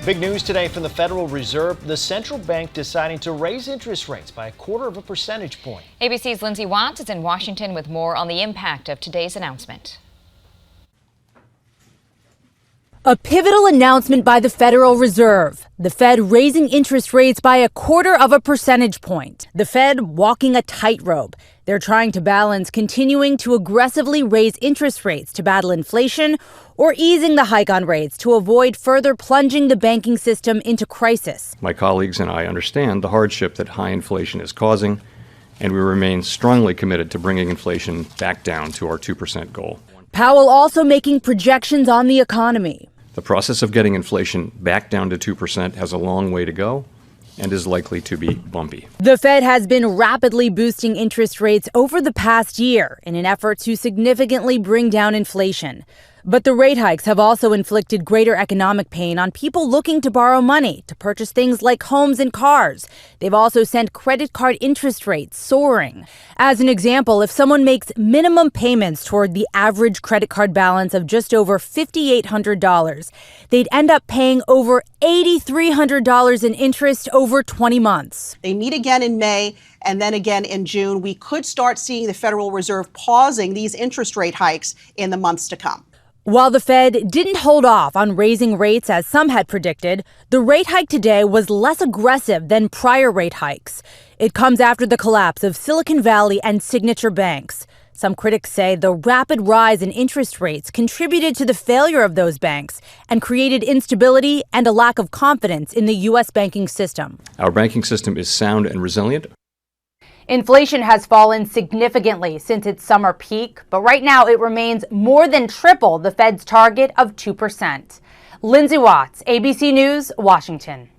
Big news today from the Federal Reserve, the central bank deciding to raise interest rates by 1/4 percentage point. ABC's Lindsay Watts is in Washington with more on the impact of today's announcement. A pivotal announcement by the Federal Reserve. The Fed raising interest rates by 1/4 percentage point. The Fed walking a tightrope. They're trying to balance continuing to aggressively raise interest rates to battle inflation or easing the hike on rates to avoid further plunging the banking system into crisis. My colleagues and I understand the hardship that high inflation is causing, and we remain strongly committed to bringing inflation back down to our 2% goal. Powell also making projections on the economy. The process of getting inflation back down to 2% has a long way to go and is likely to be bumpy. The Fed has been rapidly boosting interest rates over the past year in an effort to significantly bring down inflation. But the rate hikes have also inflicted greater economic pain on people looking to borrow money to purchase things like homes and cars. They've also sent credit card interest rates soaring. As an example, if someone makes minimum payments toward the average credit card balance of just over $5,800, they'd end up paying over $8,300 in interest over 20 months. They meet again in May and then again in June. We could start seeing the Federal Reserve pausing these interest rate hikes in the months to come. While the Fed didn't hold off on raising rates as some had predicted, the rate hike today was less aggressive than prior rate hikes. It comes after the collapse of Silicon Valley and Signature banks. Some critics say the rapid rise in interest rates contributed to the failure of those banks and created instability and a lack of confidence in the U.S. banking system. Our banking system is sound and resilient. Inflation has fallen significantly since its summer peak, but right now it remains more than triple the Fed's target of 2%. Lindsay Watts, ABC News, Washington.